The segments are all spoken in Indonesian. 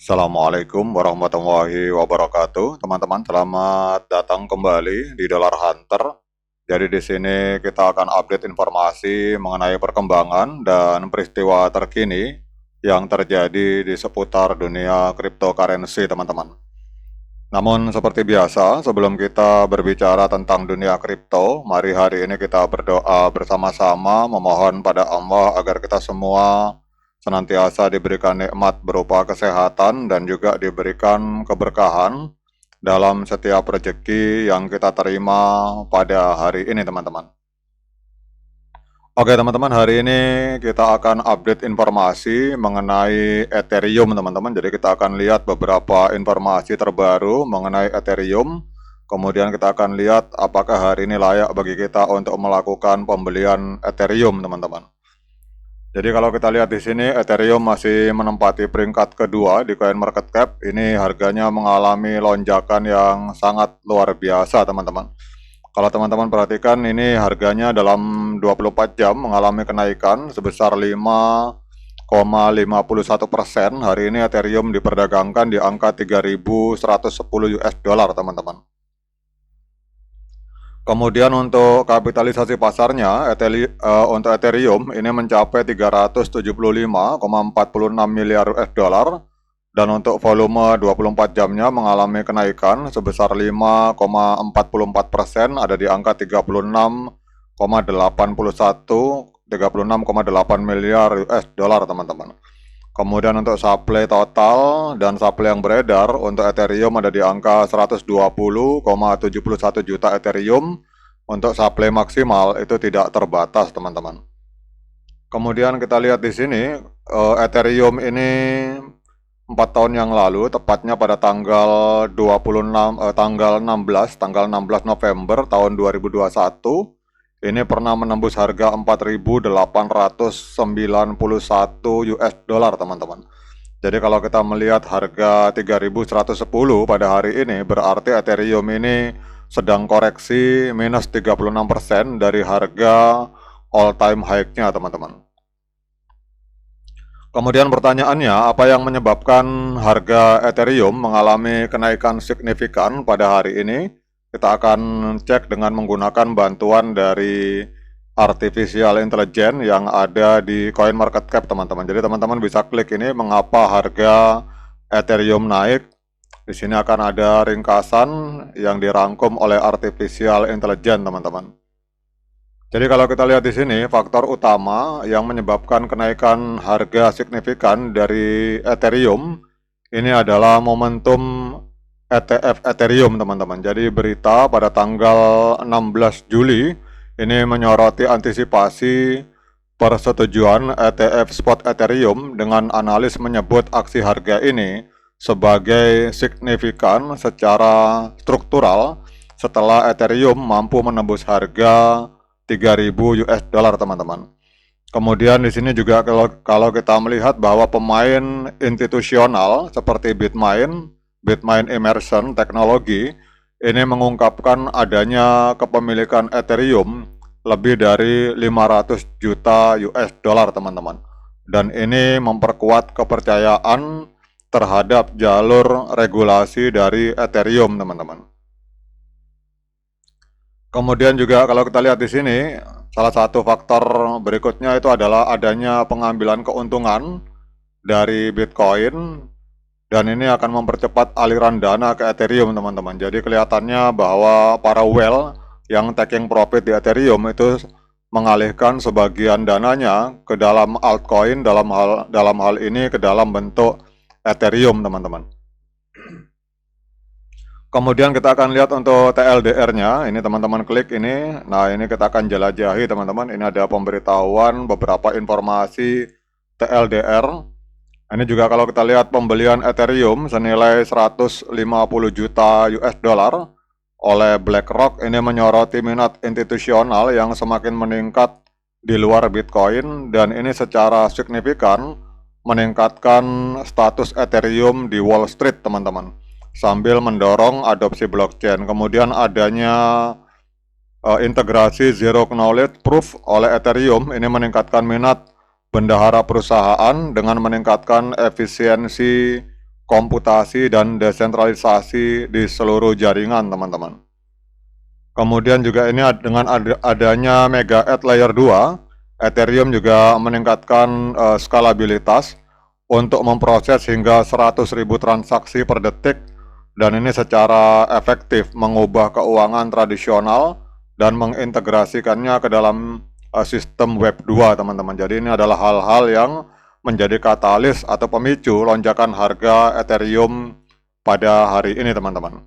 Assalamualaikum warahmatullahi wabarakatuh. Teman-teman, selamat datang kembali di Dollar Hunter. Jadi di sini kita akan update informasi mengenai perkembangan dan peristiwa terkini yang terjadi di seputar dunia cryptocurrency, teman-teman. Namun seperti biasa, sebelum kita berbicara tentang dunia kripto, mari hari ini kita berdoa bersama-sama memohon pada Allah agar kita semua senantiasa diberikan nikmat berupa kesehatan dan juga diberikan keberkahan dalam setiap rezeki yang kita terima pada hari ini, teman-teman. Oke teman-teman, hari ini kita akan update informasi mengenai Ethereum, teman-teman. Jadi kita akan lihat beberapa informasi terbaru mengenai Ethereum. Kemudian kita akan lihat apakah hari ini layak bagi kita untuk melakukan pembelian Ethereum, teman-teman. Jadi kalau kita lihat di sini, Ethereum masih menempati peringkat kedua di CoinMarketCap. Ini harganya mengalami lonjakan yang sangat luar biasa, teman-teman. Kalau teman-teman perhatikan, ini harganya dalam 24 jam mengalami kenaikan sebesar 5,51%. Hari ini Ethereum diperdagangkan di angka 3.110 US dollar, teman-teman. Kemudian untuk kapitalisasi pasarnya, untuk Ethereum ini mencapai 375,46 miliar US dollar. Dan untuk volume 24 jamnya mengalami kenaikan sebesar 5,44%, ada di angka 36,8 miliar US dollar, teman-teman. Kemudian untuk supply total dan supply yang beredar untuk Ethereum ada di angka 120,71 juta Ethereum. Untuk supply maksimal itu tidak terbatas, teman-teman. Kemudian kita lihat di sini, Ethereum ini 4 tahun yang lalu, tepatnya pada tanggal 16 November tahun 2021, ini pernah menembus harga 4.891 US dollar, teman-teman. Jadi kalau kita melihat harga 3.110 pada hari ini, berarti Ethereum ini sedang koreksi minus 36% dari harga all time high-nya, teman-teman. Kemudian pertanyaannya, apa yang menyebabkan harga Ethereum mengalami kenaikan signifikan pada hari ini? Kita akan cek dengan menggunakan bantuan dari artificial intelligence yang ada di CoinMarketCap, teman-teman. Jadi teman-teman bisa klik ini mengapa harga Ethereum naik. Di sini akan ada ringkasan yang dirangkum oleh artificial intelligence, teman-teman. Jadi kalau kita lihat di sini, faktor utama yang menyebabkan kenaikan harga signifikan dari Ethereum ini adalah momentum ETF Ethereum, teman-teman. Jadi berita pada tanggal 16 Juli ini menyoroti antisipasi persetujuan ETF spot Ethereum dengan analis menyebut aksi harga ini sebagai signifikan secara struktural setelah Ethereum mampu menembus harga 3.000 US dollar, teman-teman. Kemudian di sini juga kalau kita melihat bahwa pemain institusional seperti Bitmain Immersion Technology ini mengungkapkan adanya kepemilikan Ethereum lebih dari 500 juta US dollar, teman-teman. Dan ini memperkuat kepercayaan terhadap jalur regulasi dari Ethereum, teman-teman. Kemudian juga kalau kita lihat di sini, salah satu faktor berikutnya itu adalah adanya pengambilan keuntungan dari Bitcoin, dan ini akan mempercepat aliran dana ke Ethereum, teman-teman. Jadi kelihatannya bahwa para whale yang taking profit di Ethereum itu mengalihkan sebagian dananya ke dalam altcoin, dalam hal ini ke dalam bentuk Ethereum, teman-teman. Kemudian kita akan lihat untuk TLDR-nya. Ini teman-teman klik ini. Nah, ini kita akan jelajahi, teman-teman. Ini ada pemberitahuan beberapa informasi TLDR. Ini juga kalau kita lihat pembelian Ethereum senilai 150 juta US dollar oleh BlackRock ini menyoroti minat institusional yang semakin meningkat di luar Bitcoin, dan ini secara signifikan meningkatkan status Ethereum di Wall Street, teman-teman, sambil mendorong adopsi blockchain. Kemudian adanya integrasi Zero Knowledge Proof oleh Ethereum ini meningkatkan minat bendahara perusahaan dengan meningkatkan efisiensi komputasi dan desentralisasi di seluruh jaringan, teman-teman. Kemudian juga ini dengan adanya Mega Eth Layer 2, Ethereum juga meningkatkan skalabilitas untuk memproses hingga 100.000 transaksi per detik, dan ini secara efektif mengubah keuangan tradisional dan mengintegrasikannya ke dalam sistem Web 2, teman-teman. Jadi ini adalah hal-hal yang menjadi katalis atau pemicu lonjakan harga Ethereum pada hari ini, teman-teman.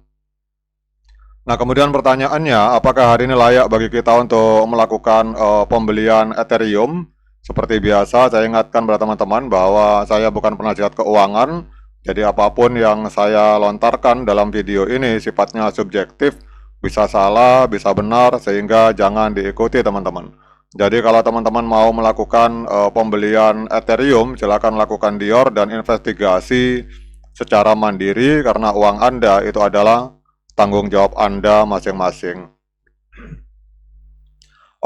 Nah, kemudian pertanyaannya, apakah hari ini layak bagi kita untuk melakukan pembelian Ethereum? Seperti biasa, saya ingatkan pada teman-teman bahwa saya bukan penasihat keuangan, jadi apapun yang saya lontarkan dalam video ini sifatnya subjektif, bisa salah, bisa benar, sehingga jangan diikuti, teman-teman. Jadi kalau teman-teman mau melakukan pembelian Ethereum, silakan lakukan Dior dan investigasi secara mandiri, karena uang Anda itu adalah tanggung jawab Anda masing-masing.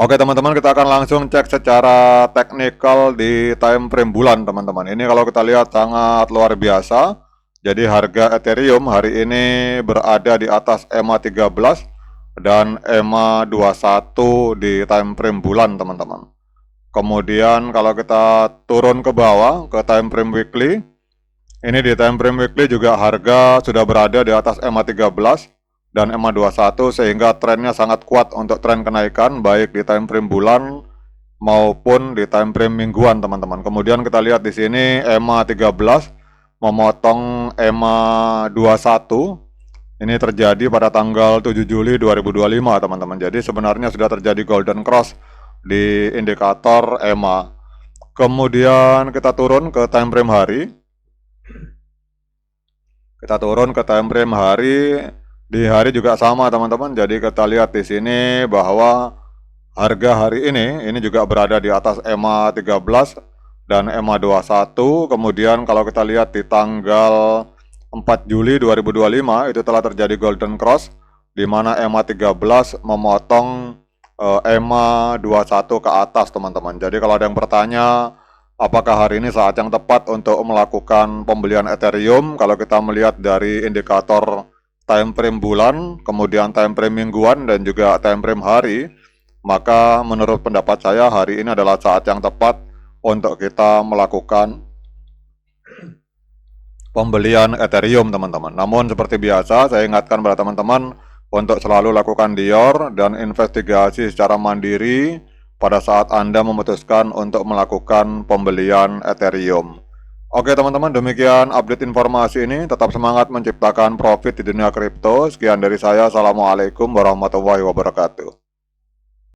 Oke teman-teman, kita akan langsung cek secara teknikal di time frame bulan, teman-teman. Ini kalau kita lihat sangat luar biasa. Jadi harga Ethereum hari ini berada di atas EMA 13 dan EMA 21 di time frame bulan, teman-teman. Kemudian kalau kita turun ke bawah ke time frame weekly, ini di time frame weekly juga harga sudah berada di atas EMA 13 dan EMA 21, sehingga trennya sangat kuat untuk tren kenaikan baik di time frame bulan maupun di time frame mingguan, teman-teman. Kemudian kita lihat di sini EMA 13 memotong EMA 21. Ini terjadi pada tanggal 7 Juli 2025, teman-teman. Jadi sebenarnya sudah terjadi golden cross di indikator EMA. Kemudian kita turun ke time frame hari. Kita turun ke time frame hari. Di hari juga sama, teman-teman. Jadi kita lihat di sini bahwa harga hari ini juga berada di atas EMA 13 dan EMA 21. Kemudian kalau kita lihat di tanggal 4 Juli 2025 itu telah terjadi golden cross, di mana EMA 13 memotong EMA 21 ke atas, teman-teman. Jadi kalau ada yang bertanya apakah hari ini saat yang tepat untuk melakukan pembelian Ethereum, kalau kita melihat dari indikator time frame bulan, kemudian time frame mingguan, dan juga time frame hari, maka menurut pendapat saya hari ini adalah saat yang tepat untuk kita melakukan pembelian Ethereum, teman-teman. Namun seperti biasa, saya ingatkan pada teman-teman untuk selalu lakukan Dior dan investigasi secara mandiri pada saat Anda memutuskan untuk melakukan pembelian Ethereum. Oke teman-teman, demikian update informasi ini. Tetap semangat menciptakan profit di dunia kripto. Sekian dari saya. Assalamualaikum warahmatullahi wabarakatuh.